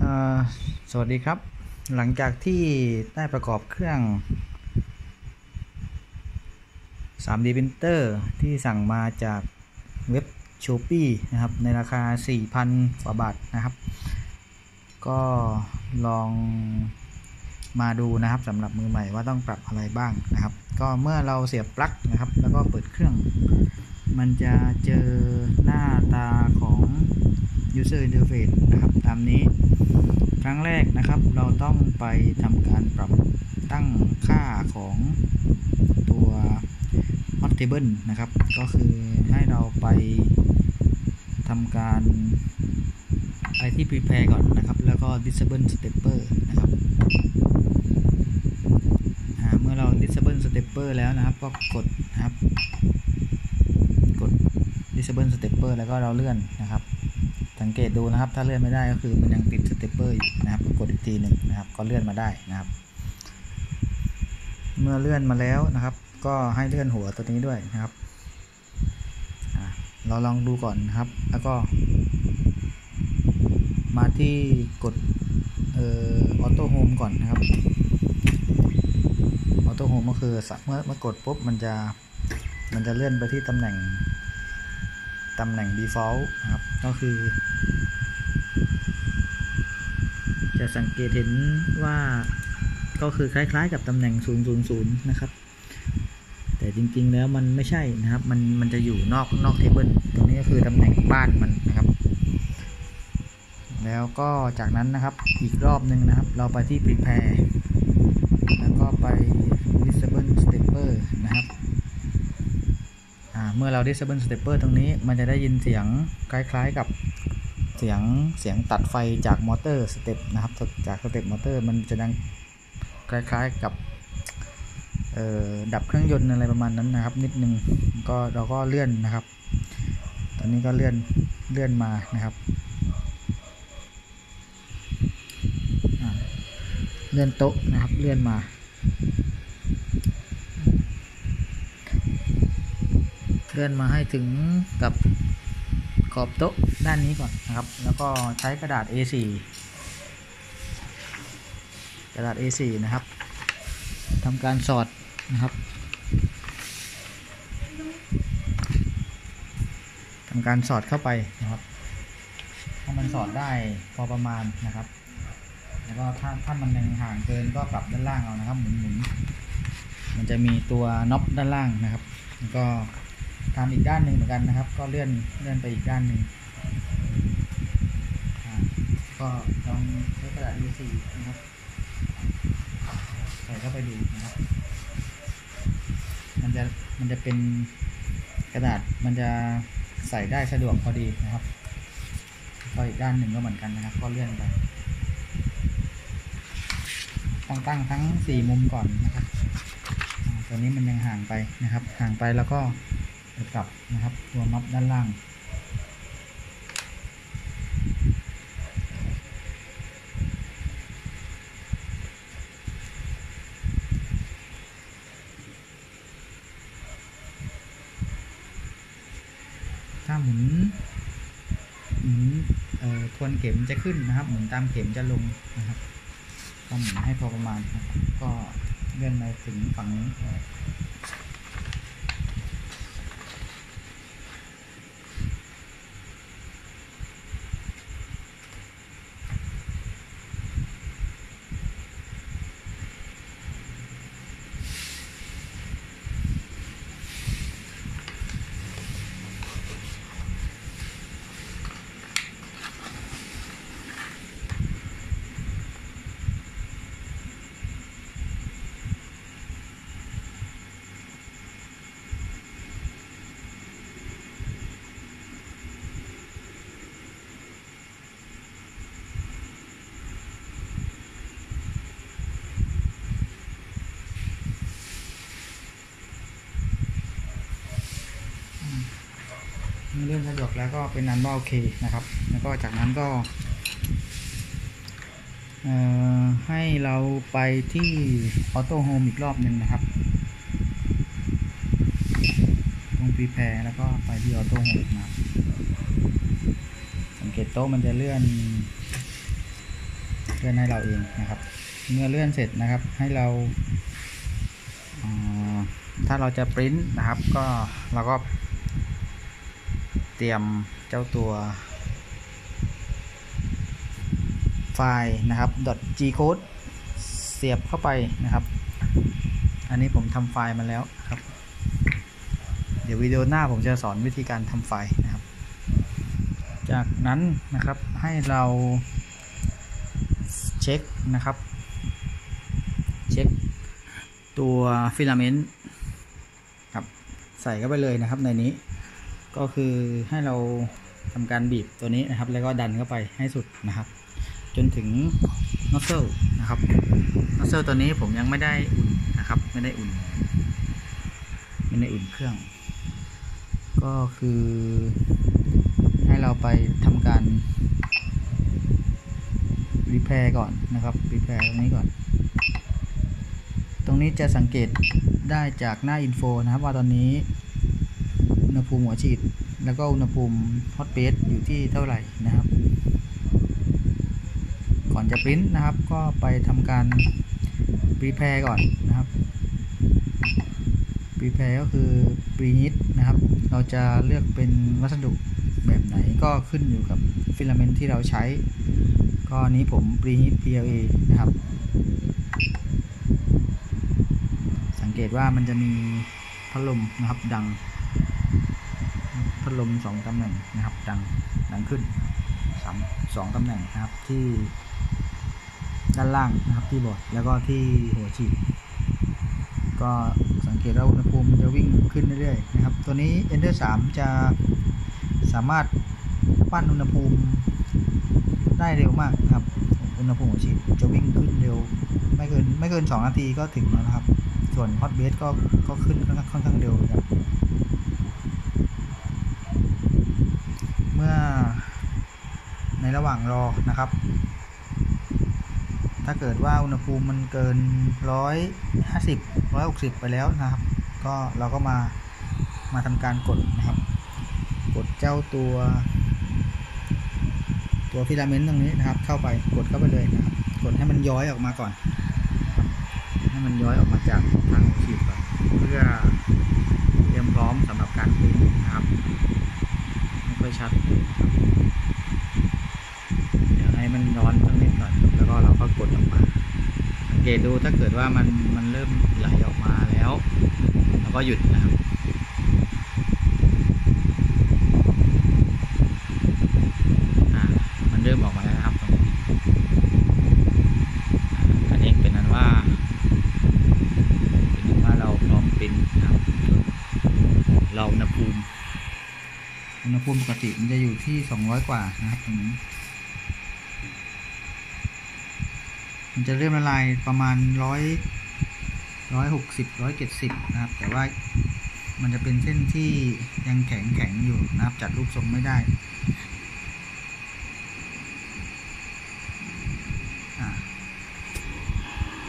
อ่าสวัสดีครับหลังจากที่ได้ประกอบเครื่อง 3D Printer ที่สั่งมาจากเว็บ Shopee นะครับในราคา 4,000 กว่าบาทนะครับก็ลองมาดูนะครับสำหรับมือใหม่ว่าต้องปรับอะไรบ้างนะครับก็เมื่อเราเสียบปลั๊กนะครับแล้วก็เปิดเครื่องมันจะเจอหน้าตาของ User Interface นะครับตามนี้ครั้งแรกนะครับเราต้องไปทำการปรับตั้งค่าของตัว Hot Table นะครับก็คือให้เราไปทำการที่ Prepare ก่อนนะครับแล้วก็ Disable Stepper นะครับเมื่อเรา Disable Stepper แล้วนะครับก็กดนะครับกด Disable Stepper แล้วก็เราเลื่อนนะครับสังเกตดูนะครับถ้าเลื่อนไม่ได้ก็คือมันยังติด Stepper อยู่นะครับกดอีกทีหนึ่งนะครับก็เลื่อนมาได้นะครับเมื่อเลื่อนมาแล้วนะครับก็ให้เลื่อนหัวตัวนี้ด้วยนะครับเราลองดูก่อนนะครับแล้วก็มาที่กดออโต้โฮมก่อนนะครับออโต้โฮมก็คือเมื่อกดปุ๊บมันจะเลื่อนไปที่ตำแหน่ง default นะครับก็คือจะสังเกตเห็นว่าก็คือคล้ายๆกับตำแหน่ง 000 นะครับแต่จริงๆแล้วมันไม่ใช่นะครับมันจะอยู่นอกเทเบิลตรงนี้ก็คือตำแหน่งบ้านมันนะครับแล้วก็จากนั้นนะครับอีกรอบหนึ่งนะครับเราไปที่ prepare แล้วก็ไป disable stepper นะครับเมื่อเรา disable stepper ตรงนี้มันจะได้ยินเสียงคล้ายๆกับเสียงตัดไฟจากมอเตอร์สเต็ปนะครับจากสเต็ปมอเตอร์มันจะดังคล้ายๆกับดับเครื่องยนต์อะไรประมาณนั้นนะครับนิดนึงก็เราก็เลื่อนนะครับตอนนี้ก็เลื่อนมานะครับเลื่อนโต๊ะนะครับเลื่อนมาให้ถึงกับขอบโต๊ะด้านนี้ก่อนนะครับแล้วก็ใช้กระดาษ A4 นะครับทำการสอดนะครับทำการสอดเข้าไปนะครับถ้ามันสอดได้พอประมาณนะครับแล้วก็ถ้ามันยังห่างเกินก็ปรับด้านล่างเอานะครับหมุนมันจะมีตัวน็อปด้านล่างนะครับแล้วก็ทำอีกด้านหนึ่งเหมือนกันนะครับก็เลื่อนไปอีกด้านหนึ่งก็ลองใช้กระดาษ A4 นะครับใส่เข้าไปดูนะครับมันจะเป็นกระดาษมันจะใส่ได้สะดวกพอดีนะครับก็อีกด้านหนึ่งก็เหมือนกันนะครับก็เลื่อนไปตั้งทั้ง4มุมก่อนนะครับตัวนี้มันยังห่างไปนะครับห่างไปแล้วก็กลับนะครับตัวน็อปด้านล่างถ้าหมุนทวนเข็มจะขึ้นนะครับหมุนตามเข็มจะลงนะครับก็หมุนให้พอประมาณนะครับก็เลื่อนไปถึงฝั่งนี้เรื่องสะดวกแล้วก็เป็นอันว่าโอเคนะครับแล้วก็จากนั้นก็ให้เราไปที่ออโต้โฮมอีกรอบหนึ่งนะครับตรง prepare แล้วก็ไปที่ออโต้โฮมนะครับสังเกตโต๊ะมันจะเลื่อน ลื่อนให้เราเองนะครับเมื่อเลื่อนเสร็จนะครับให้เราถ้าเราจะปริ้นนะครับก็เราก็เตรียมเจ้าตัวไฟล์นะครับ .g-code เสียบเข้าไปนะครับอันนี้ผมทำไฟล์มาแล้วครับเดี๋ยววิดีโอหน้าผมจะสอนวิธีการทำไฟล์นะครับจากนั้นนะครับให้เราเช็คนะครับเช็คตัวฟิลาเมนต์ครับใส่เข้าไปเลยนะครับในนี้ก็คือให้เราทำการบีบตัวนี้นะครับแล้วก็ดันเข้าไปให้สุดนะครับจนถึงน็อตเซิลนะครับน็อตเซิลตัวนี้ผมยังไม่ได้อุ่นนะครับไม่ได้อุ่นเครื่องก็คือให้เราไปทำการรีแพร์ก่อนนะครับรีแพร์ตรงนี้ก่อนตรงนี้จะสังเกตได้จากหน้าอินโฟนะครับว่าตอนนี้อุณหภูมิหัวฉีดแล้วก็อุณหภูมิฮอตเบสอยู่ที่เท่าไหร่นะครับก่อนจะปริ้นนะครับก็ไปทำการรีแพร์ก่อนนะครับรีแพร์ก็คือปรีฮิตนะครับเราจะเลือกเป็นวัสดุแบบไหนก็ขึ้นอยู่กับฟิลาเมนต์ที่เราใช้ก็นี้ผมปรีฮิต PLA นะครับสังเกตว่ามันจะมีพัดลมนะครับดังพัดลม2ตำแหน่งนะครับดังขึ้น2ตำแหน่งนะครับที่ด้านล่างนะครับที่บอร์ดแล้วก็ที่หัวฉีดก็สังเกตว่าอุณหภูมิมันจะวิ่งขึ้นเรื่อยๆนะครับตัวนี้ Ender 3จะสามารถปั้นอุณหภูมิได้เร็วมากนะครับอุณหภูมิหัวฉีดจะวิ่งขึ้นเร็วไม่เกิน2 นาทีก็ถึงแล้วนะครับส่วน Hot Base ก็ขึ้นค่อนข้างเร็วครับเมื่อในระหว่างรอนะครับถ้าเกิดว่าอุณหภูมิมันเกิน150 160ไปแล้วนะครับก็เราก็มาทำการกดนะครับกดเจ้าตัวฟิลาเมนต์ตรงนี้นะครับเข้าไปกดเข้าไปเลยนะครับกดให้มันย้อยออกมาก่อนให้มันย้อยออกมาจากทางฉีดก่อนเพื่อเตรียมพร้อมสำหรับการปริ้นนะครับไม่ค่อยชัดเดี๋ยวให้มันร้อนตรงนี้ก่อนแล้วก็เราก็กดออกมาสังเกตดูถ้าเกิดว่ามันเริ่มไหลออกมาแล้วเราก็หยุดนะครับมันเริ่มออกมาแล้วนะครับอันนี้เป็นนั้นว่าเราพร้อมปริ้นนะครับเราอุณหภูมิปกติมันจะอยู่ที่200กว่านะครับตรงนี้มันจะเริ่มละลายประมาณ160 170นะครับแต่ว่ามันจะเป็นเส้นที่ยังแข็งอยู่นะครับจัดรูปทรงไม่ได้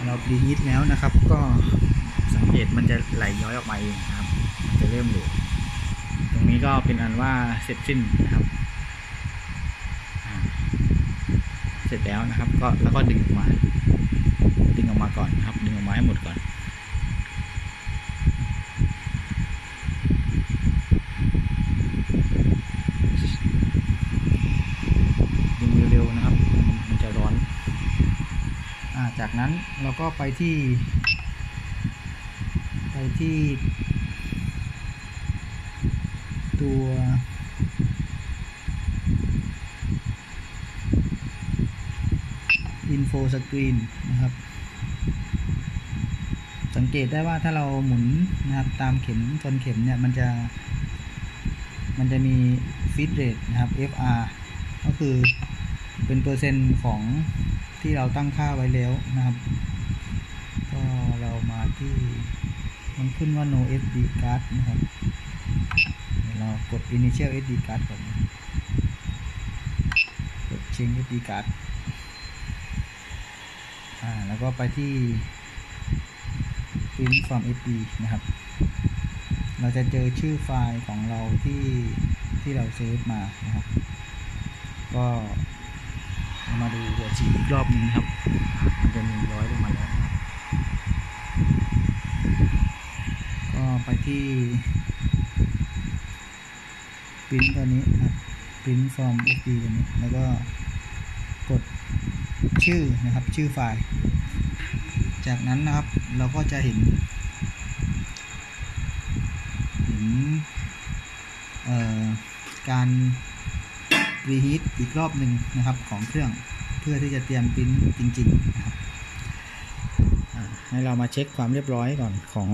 เราพรีฮีทแล้วนะครับก็สังเกตมันจะไหลย้อยออกมาเองนะครับมันจะเริ่มเหลวตรงนี้ก็เป็นอันว่าเสร็จสิ้นนะครับเสร็จแล้วนะครับก็แล้วก็ดึงออกมาก่อนนะครับดึงออกมาให้หมดก่อนดึงเร็วๆนะครับมันจะร้อนจากนั้นเราก็ไปที่ตัวอินโฟสกรีนนะครับสังเกตได้ว่าถ้าเราหมุนนะครับตามเข็มจนเข็มเนี่ยมันจะมีฟีดเรทนะครับ FR ก็คือเป็นเปอร์เซ็นต์ของที่เราตั้งค่าไว้แล้วนะครับก็เรามาที่มันขึ้นว่า no SD card นะครับเรากด initial SD card ก่อนกด change SD card แล้วก็ไปที่ print from SD นะครับเราจะเจอชื่อไฟล์ของเราที่เราเซฟมานะครับก็มาดูหัว ฉีดอีกรอบนึงครับมันจะมีร้อยลงมาแล้วนะครับก็ไปที่ปริ้นตัวนี้ครับปริ้นฟอร์ม SD ตัวนี้แล้วก็กดชื่อนะครับชื่อไฟล์จากนั้นนะครับเราก็จะเห็นการรีฮีทอีกรอบหนึ่งนะครับของเครื่องเพื่อที่จะเตรียมปริ้นจริงๆนะครับให้เรามาเช็คความเรียบร้อยก่อนของ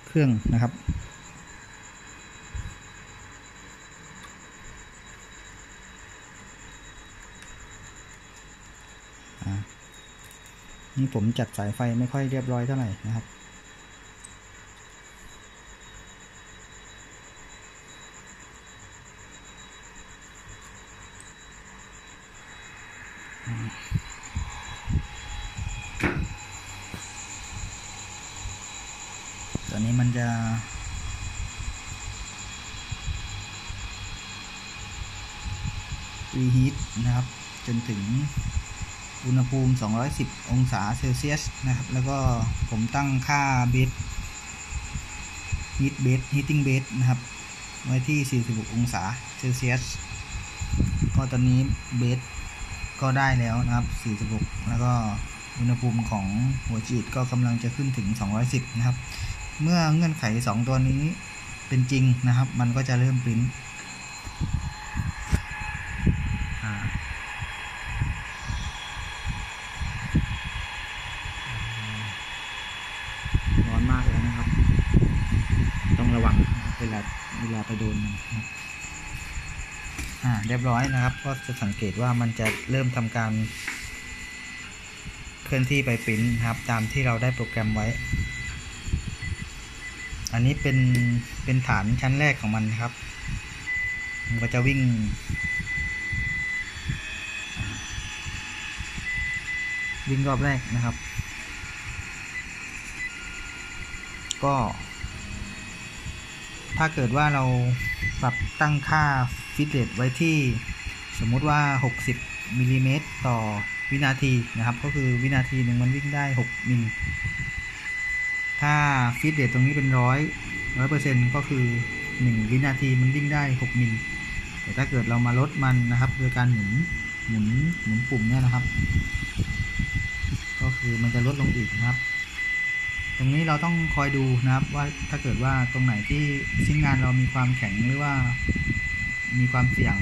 เครื่องนะครับนี่ผมจัดสายไฟไม่ค่อยเรียบร้อยเท่าไหร่นะครับตอนนี้มันจะรีฮีทนะครับจนถึงอุณหภูมิ210องศาเซลเซียสนะครับแล้วก็ผมตั้งค่าheating base นะครับไว้ที่46องศาเซลเซียสก็ตอนนี้เบสก็ได้แล้วนะครับ46แล้วก็อุณหภูมิของหัวฉีดก็กำลังจะขึ้นถึง210นะครับเมื่อเงื่อนไข2ตัวนี้เป็นจริงนะครับมันก็จะเริ่มปริ้นร้อนมากแล้วนะครับต้องระวังเวลาไปโดนนะครับเรียบร้อยนะครับก็จะสังเกตว่ามันจะเริ่มทำการเคลื่อนที่ไปปริ้นครับตามที่เราได้โปรแกรมไว้อันนี้เป็นฐานชั้นแรกของมันครับมันก็จะวิ่งรอบแรกนะครับก็ถ้าเกิดว่าเราปรับตั้งค่าฟิตเรทไว้ที่สมมุติว่า60มิลลิเมตรต่อวินาทีนะครับก็คือวินาทีหนึ่งมันวิ่งได้6มิลถ้าฟิตเรทตรงนี้เป็น100% ก็คือ1วินาทีมันวิ่งได้6มิลแต่ถ้าเกิดเรามาลดมันนะครับโดยการหมุนปุ่มเนี่ยนะครับก็คือมันจะลดลงอีกนะครับตรงนี้เราต้องคอยดูนะครับว่าถ้าเกิดว่าตรงไหนที่ชิ้นงานเรามีความแข็งหรือว่ามีความเสี่ยง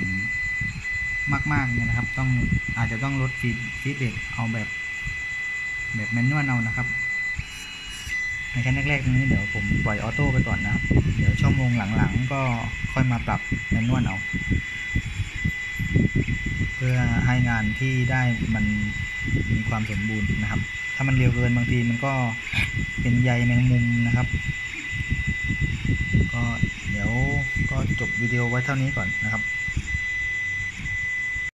มากๆเนี่ยนะครับอาจจะต้องลดฟีดเรทเอาแบบแมนนวลเอานะครับในขั้นแรกๆตรงนี้เดี๋ยวผมปล่อยออโต้ไปก่อนนะครับเดี๋ยวชั่วโมงหลังๆก็ค่อยมาปรับแมนนวลเอาเพื่อให้งานที่ได้มันมีความสมบูรณ์นะครับถ้ามันเร็วเกินบางทีมันก็เป็นใยแมงมุมนะครับก็เดี๋ยวก็จบวิดีโอไว้เท่านี้ก่อนนะครับ